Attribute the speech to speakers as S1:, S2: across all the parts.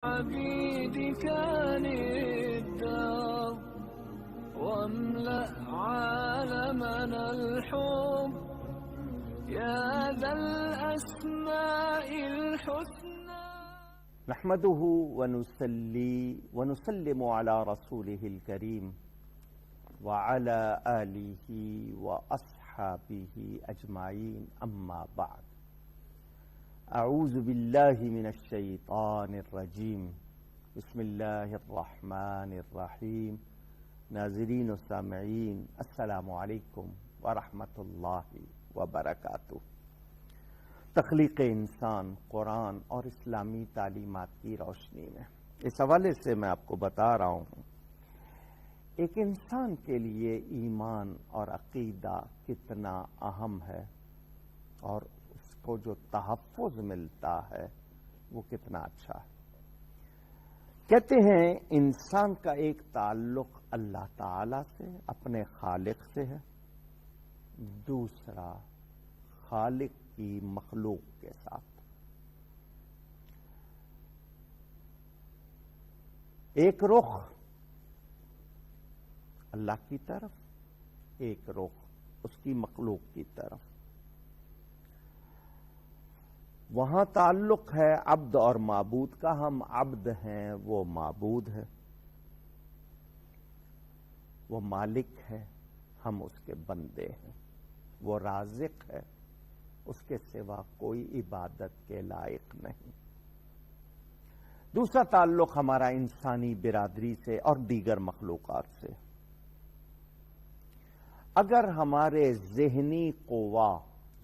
S1: عبيدك الدار واملأ عالمنا الحب يا ذا الأسماء الحسنى.
S2: نحمده ونصلي ونسلم على رسوله الكريم وعلى آله وأصحابه أجمعين، أما بعد. أعوذ بالله من الشيطان الرجيم. بسم الله الرحمن الرحیم. ناظرین و سامعین، السلام علیکم ورحمۃ اللہ وبرکاتہ. تخلیق انسان قرآن اور اسلامی تعلیمات کی روشنی میں اس حوالے سے میں آپ کو بتا رہا ہوں، ایک انسان کے لیے ایمان اور عقیدہ کتنا اہم ہے اور اس کو جو تحفظ ملتا ہے وہ کتنا اچھا ہے. کہتے ہیں انسان کا ایک تعلق اللہ تعالی سے، اپنے خالق سے ہے، دوسرا خالق کی مخلوق کے ساتھ. ایک رخ اللہ کی طرف، ایک رخ اس کی مخلوق کی طرف. وہاں تعلق ہے عبد اور معبود کا. ہم عبد ہیں، وہ معبود ہے. وہ مالک ہے، ہم اس کے بندے ہیں. وہ رازق ہے، اس کے سوا کوئی عبادت کے لائق نہیں. دوسرا تعلق ہمارا انسانی برادری سے اور دیگر مخلوقات سے. اگر ہمارے ذہنی قوا،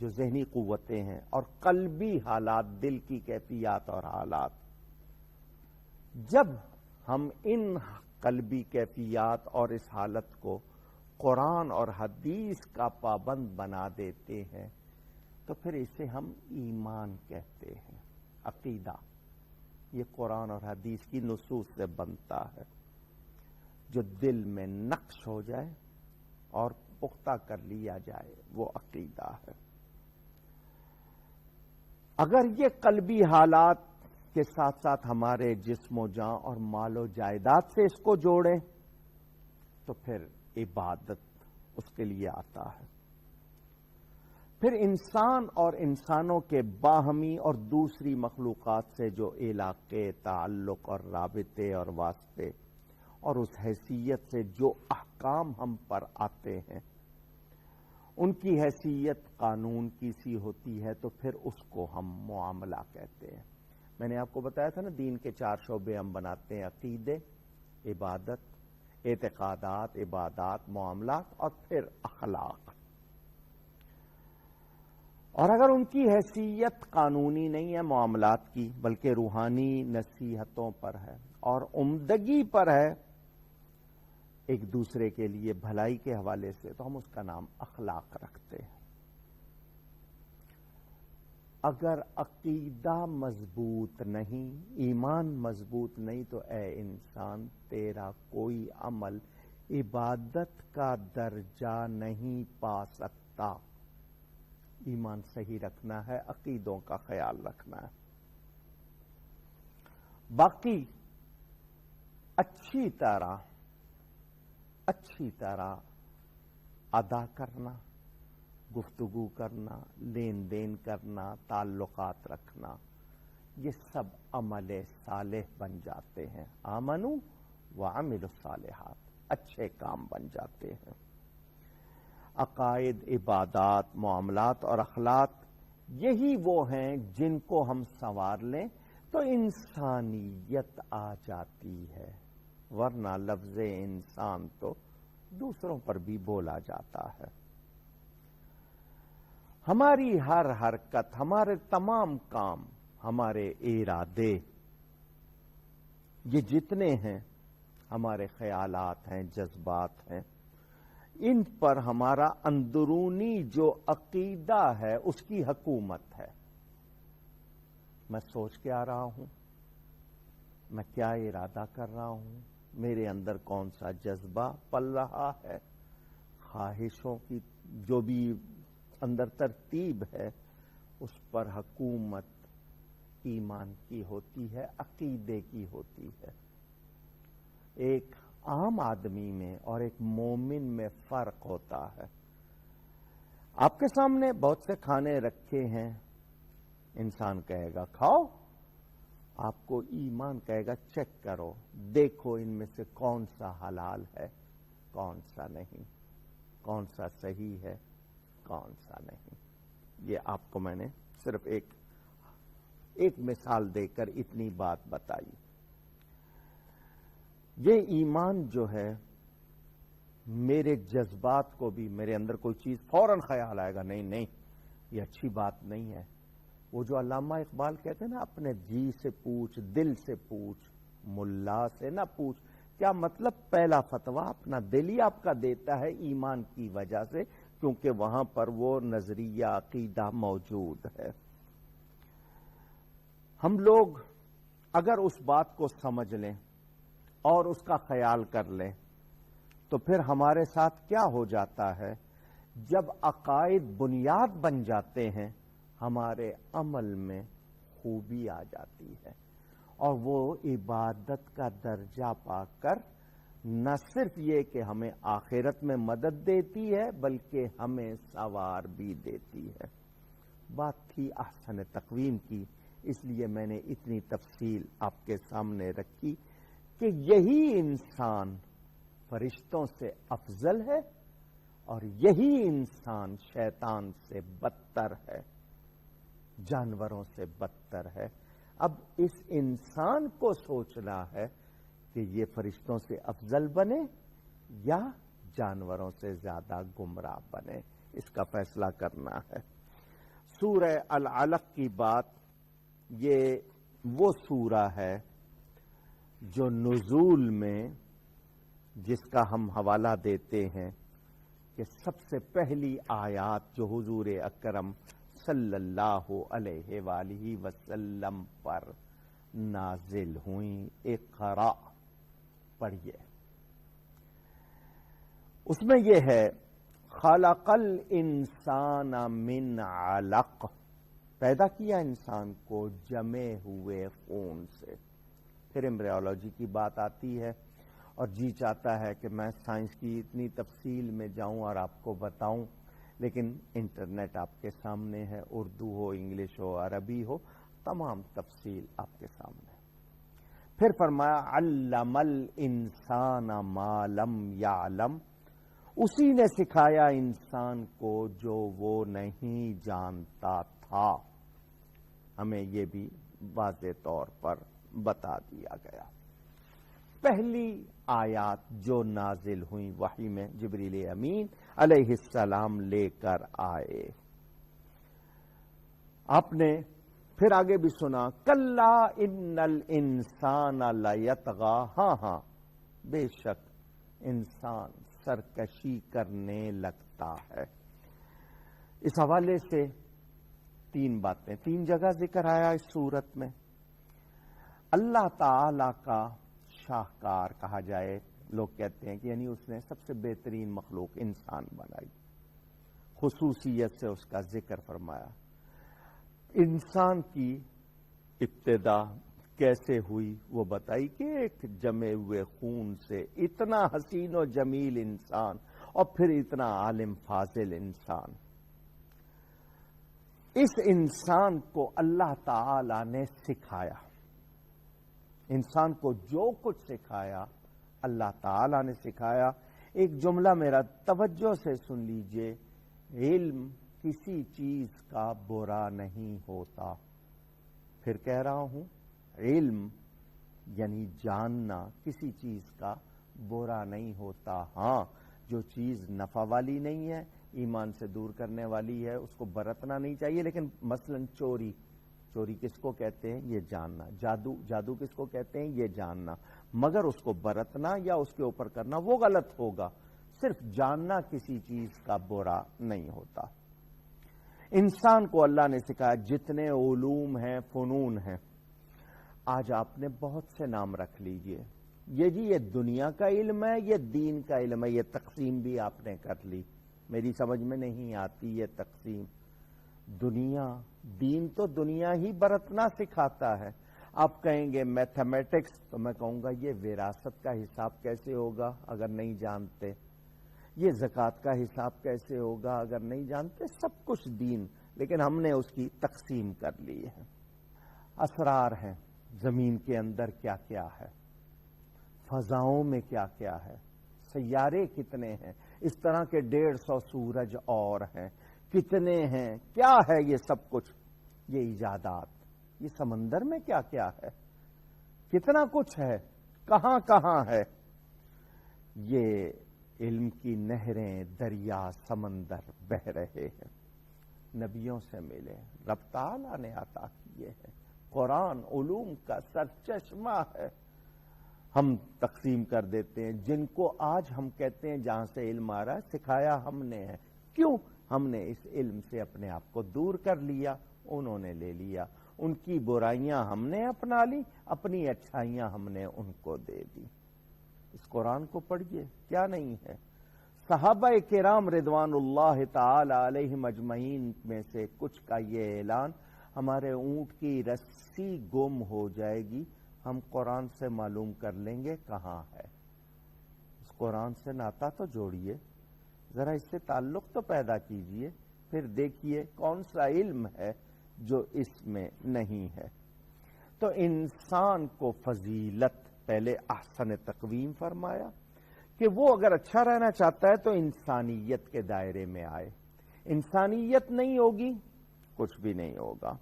S2: جو ذہنی قوتیں ہیں، اور قلبی حالات، دل کی کیفیات اور حالات، جب ہم ان قلبی کیفیات اور اس حالت کو قرآن اور حدیث کا پابند بنا دیتے ہیں تو پھر اسے ہم ایمان کہتے ہیں. عقیدہ یہ قرآن اور حدیث کی نصوص سے بنتا ہے. جو دل میں نقش ہو جائے اور پختہ کر لیا جائے وہ عقیدہ ہے. اگر یہ قلبی حالات کے ساتھ ساتھ ہمارے جسم و جاں اور مال و جائیداد سے اس کو جوڑیں تو پھر عبادت اس کے لیے آتا ہے. پھر انسان اور انسانوں کے باہمی اور دوسری مخلوقات سے جو علاقے، تعلق اور رابطے اور واسطے اور اس حیثیت سے جو احکام ہم پر آتے ہیں، ان کی حیثیت قانون کی سی ہوتی ہے تو پھر اس کو ہم معاملہ کہتے ہیں. میں نے آپ کو بتایا تھا نا، دین کے 4 شعبے ہم بناتے ہیں: عقیدے، عبادت، اعتقادات، عبادات، معاملات اور پھر اخلاق. اور اگر ان کی حیثیت قانونی نہیں ہے معاملات کی، بلکہ روحانی نصیحتوں پر ہے اور عمدگی پر ہے ایک دوسرے کے لیے بھلائی کے حوالے سے، تو ہم اس کا نام اخلاق رکھتے ہیں. اگر عقیدہ مضبوط نہیں، ایمان مضبوط نہیں، تو اے انسان تیرا کوئی عمل عبادت کا درجہ نہیں پا سکتا. ایمان صحیح رکھنا ہے، عقیدوں کا خیال رکھنا ہے. باقی اچھی طرح ادا کرنا، گفتگو کرنا، لین دین کرنا، تعلقات رکھنا، یہ سب عمل صالح بن جاتے ہیں. آمنو وعملوا الصالحات، اچھے کام بن جاتے ہیں. عقائد، عبادات، معاملات اور اخلاق یہی وہ ہیں جن کو ہم سنوار لیں تو انسانیت آ جاتی ہے. ورنہ لفظ انسان تو دوسروں پر بھی بولا جاتا ہے. ہماری ہر حرکت، ہمارے تمام کام، ہمارے ارادے، یہ جتنے ہیں، ہمارے خیالات ہیں، جذبات ہیں، ان پر ہمارا اندرونی جو عقیدہ ہے اس کی حکومت ہے. میں سوچ کے آ رہا ہوں، میں کیا ارادہ کر رہا ہوں، میرے اندر کون سا جذبہ پل رہا ہے، خواہشوں کی جو بھی اندر ترتیب ہے اس پر حکومت ایمان کی ہوتی ہے، عقیدے کی ہوتی ہے۔ ایک عام آدمی میں اور ایک مومن میں فرق ہوتا ہے۔ آپ کے سامنے بہت سے کھانے رکھے ہیں، انسان کہے گا کھاؤ، آپ کو ایمان کہے گا چیک کرو، دیکھو ان میں سے کون سا حلال ہے، کون سا نہیں، کون سا صحیح ہے، کون سا نہیں۔ یہ آپ کو میں نے صرف ایک مثال دے کر اتنی بات بتائی۔ یہ ایمان جو ہے میرے جذبات کو بھی، میرے اندر کوئی چیز فوراً خیال آئے گا نہیں یہ اچھی بات نہیں ہے۔ وہ جو علامہ اقبال کہتے ہیں نا، اپنے جی سے پوچھ، دل سے پوچھ، ملا سے نہ پوچھ۔ کیا مطلب؟ پہلا فتویٰ اپنا دل ہی آپ کا دیتا ہے ایمان کی وجہ سے، کیونکہ وہاں پر وہ نظریہ عقیدہ موجود ہے۔ ہم لوگ اگر اس بات کو سمجھ لیں اور اس کا خیال کر لیں تو پھر ہمارے ساتھ کیا ہو جاتا ہے؟ جب عقائد بنیاد بن جاتے ہیں، ہمارے عمل میں خوبی آ جاتی ہے، اور وہ عبادت کا درجہ پا کر نہ صرف یہ کہ ہمیں آخرت میں مدد دیتی ہے بلکہ ہمیں ثواب بھی دیتی ہے۔ بات تھی احسن تقویم کی، اس لیے میں نے اتنی تفصیل آپ کے سامنے رکھی کہ یہی انسان فرشتوں سے افضل ہے اور یہی انسان شیطان سے بدتر ہے، جانوروں سے بدتر ہے۔ اب اس انسان کو سوچنا ہے کہ یہ فرشتوں سے افضل بنے یا جانوروں سے زیادہ گمراہ بنے، اس کا فیصلہ کرنا ہے۔ سورہ العلق کی بات، یہ وہ سورہ ہے جو نزول میں جس کا ہم حوالہ دیتے ہیں کہ سب سے پہلی آیات جو حضور اکرم صلی اللہ علیہ وآلہ وسلم پر نازل ہوئیں، اقرا پڑھیے۔ اس میں یہ ہے خلق الانسان من علق، پیدا کیا انسان کو جمے ہوئے خون سے۔ پھر ایمبریولوجی کی بات آتی ہے، اور جی چاہتا ہے کہ میں سائنس کی اتنی تفصیل میں جاؤں اور آپ کو بتاؤں، لیکن انٹرنیٹ آپ کے سامنے ہے، اردو ہو، انگلش ہو، عربی ہو، تمام تفصیل آپ کے سامنے ہے۔ پھر فرمایا علم الانسان ما لم یعلم، اسی نے سکھایا انسان کو جو وہ نہیں جانتا تھا۔ ہمیں یہ بھی واضح طور پر بتا دیا گیا۔ پہلی آیات جو نازل ہوئی وحی میں، جبریل امین علیہ السلام لے کر آئے۔ آپ نے پھر آگے بھی سنا کلا ان الانسان لیطغی، ہاں بے شک انسان سرکشی کرنے لگتا ہے۔ اس حوالے سے تین باتیں، تین جگہ ذکر آیا اس صورت میں۔ اللہ تعالی کا شاہکار کہا جائے، لوگ کہتے ہیں کہ یعنی اس نے سب سے بہترین مخلوق انسان بنائی، خصوصیت سے اس کا ذکر فرمایا۔ انسان کی ابتدا کیسے ہوئی وہ بتائی کہ ایک جمے ہوئے خون سے اتنا حسین و جمیل انسان، اور پھر اتنا عالم فاضل انسان۔ اس انسان کو اللہ تعالی نے سکھایا، انسان کو جو کچھ سکھایا اللہ تعالی نے سکھایا۔ ایک جملہ میرا توجہ سے سن لیجئے، علم کسی چیز کا برا نہیں ہوتا۔ پھر کہہ رہا ہوں، علم یعنی جاننا کسی چیز کا برا نہیں ہوتا۔ ہاں، جو چیز نفع والی نہیں ہے، ایمان سے دور کرنے والی ہے، اس کو برتنا نہیں چاہیے۔ لیکن مثلا چوری کس کو کہتے ہیں؟ یہ جاننا۔ جادو کس کو کہتے ہیں؟ یہ جاننا۔ مگر اس کو برتنا یا اس کے اوپر کرنا وہ غلط ہوگا۔ صرف جاننا کسی چیز کا برا نہیں ہوتا۔ انسان کو اللہ نے سکھایا جتنے علوم ہیں، فنون ہیں۔ آج آپ نے بہت سے نام رکھ لیجئے، یہ دنیا کا علم ہے، یہ دین کا علم ہے، یہ تقسیم بھی آپ نے کر لی۔ میری سمجھ میں نہیں آتی یہ تقسیم۔ دنیا دین تو دنیا ہی برتنا سکھاتا ہے. آپ کہیں گے میتھمیٹکس، تو میں کہوں گا یہ وراثت کا حساب کیسے ہوگا اگر نہیں جانتے؟ یہ زکوٰۃ کا حساب کیسے ہوگا اگر نہیں جانتے؟ سب کچھ دین، لیکن ہم نے اس کی تقسیم کر لی ہے. اسرار ہیں، زمین کے اندر کیا کیا ہے، فضاؤں میں کیا کیا ہے، سیارے کتنے ہیں، اس طرح کے 150 سورج اور ہیں، کتنے ہیں، کیا ہے یہ سب کچھ، یہ ایجادات. یہ سمندر میں کیا کیا ہے، کتنا کچھ ہے، کہاں کہاں ہے. یہ علم کی نہریں، دریا، سمندر بہہ رہے ہیں. نبیوں سے ملے، رب تعالیٰ نے عطا کیے ہیں. قرآن علوم کا سرچشمہ ہے. ہم تقسیم کر دیتے ہیں. جن کو آج ہم کہتے ہیں جہاں سے علم آ رہا ہے، سکھایا ہم نے ہے. کیوں؟ ہم نے اس علم سے اپنے آپ کو دور کر لیا، انہوں نے لے لیا. ان کی برائیاں ہم نے اپنا لی، اپنی اچھائیاں ہم نے ان کو دے دی. اس قرآن کو پڑھیے، کیا نہیں ہے. صحابہ کرام رضوان اللہ تعالی علیہم اجمعین میں سے کچھ کا یہ اعلان، ہمارے اونٹ کی رسی گم ہو جائے گی، ہم قرآن سے معلوم کر لیں گے کہاں ہے. اس قرآن سے ناطا تو جوڑیے، ذرا اس سے تعلق تو پیدا کیجئے، پھر دیکھیے کون سا علم ہے جو اس میں نہیں ہے. تو انسان کو فضیلت پہلے احسن تقویم فرمایا کہ وہ اگر اچھا رہنا چاہتا ہے تو انسانیت کے دائرے میں آئے. انسانیت نہیں ہوگی کچھ بھی نہیں ہوگا.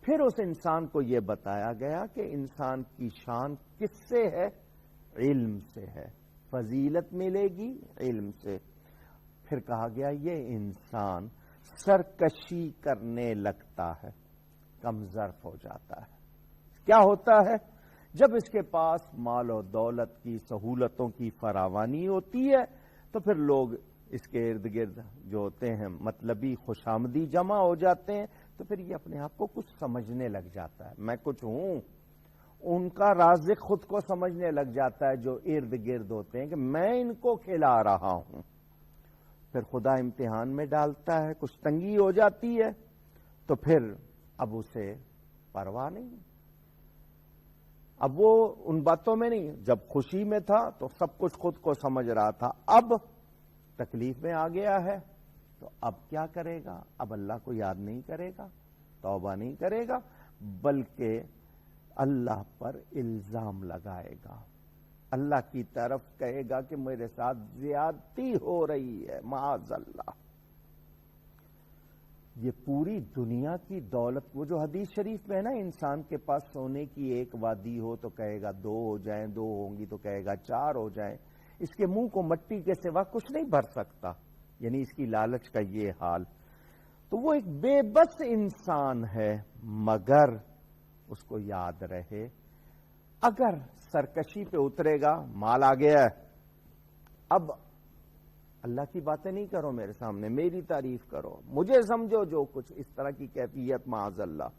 S2: پھر اس انسان کو یہ بتایا گیا کہ انسان کی شان کس سے ہے؟ علم سے ہے. فضیلت ملے گی علم سے. پھر کہا گیا یہ انسان سرکشی کرنے لگتا ہے، کمزرف ہو جاتا ہے. کیا ہوتا ہے؟ جب اس کے پاس مال و دولت کی سہولتوں کی فراوانی ہوتی ہے تو پھر لوگ اس کے ارد گرد جو ہوتے ہیں مطلبی خوشامدی جمع ہو جاتے ہیں، تو پھر یہ اپنے آپ کو کچھ سمجھنے لگ جاتا ہے. میں کچھ ہوں. ان کا رازق خود کو سمجھنے لگ جاتا ہے جو ارد گرد ہوتے ہیں کہ میں ان کو کھلا رہا ہوں. پھر خدا امتحان میں ڈالتا ہے، کچھ تنگی ہو جاتی ہے تو پھر اب اسے پرواہ نہیں. اب وہ ان باتوں میں نہیں. جب خوشی میں تھا تو سب کچھ خود کو سمجھ رہا تھا، اب تکلیف میں آ گیا ہے تو اب کیا کرے گا؟ اب اللہ کو یاد نہیں کرے گا، توبہ نہیں کرے گا، بلکہ اللہ پر الزام لگائے گا. اللہ کی طرف کہے گا کہ میرے ساتھ زیادتی ہو رہی ہے، معاذ اللہ. یہ پوری دنیا کی دولت، وہ جو حدیث شریف میں ہے نا، انسان کے پاس سونے کی ایک وادی ہو تو کہے گا 2 ہو جائیں، 2 ہوں گی تو کہے گا 4 ہو جائیں. اس کے منہ کو مٹی کے سوا کچھ نہیں بھر سکتا. یعنی اس کی لالچ کا یہ حال. تو وہ ایک بے بس انسان ہے، مگر اس کو یاد رہے اگر سرکشی پہ اترے گا، مال آ گیا ہے، اب اللہ کی باتیں نہیں کرو میرے سامنے، میری تعریف کرو، مجھے سمجھو جو کچھ، اس طرح کی کیفیت معاذ اللہ.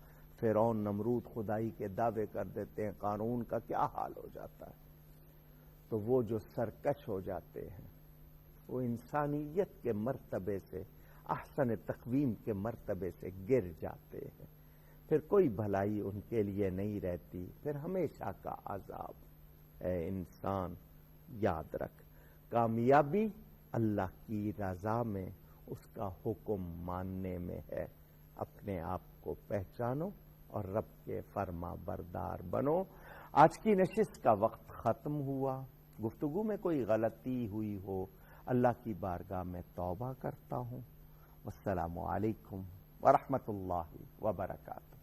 S2: فرعون نمرود خدائی کے دعوے کر دیتے ہیں، قارون کا کیا حال ہو جاتا ہے. تو وہ جو سرکش ہو جاتے ہیں وہ انسانیت کے مرتبے سے، احسن تقویم کے مرتبے سے گر جاتے ہیں. پھر کوئی بھلائی ان کے لیے نہیں رہتی، پھر ہمیشہ کا عذاب. اے انسان یاد رکھ، کامیابی اللہ کی رضا میں، اس کا حکم ماننے میں ہے. اپنے آپ کو پہچانو اور رب کے فرما بردار بنو. آج کی نشست کا وقت ختم ہوا. گفتگو میں کوئی غلطی ہوئی ہو، اللہ کی بارگاہ میں توبہ کرتا ہوں. والسلام علیکم ورحمۃ اللہ وبرکاتہ.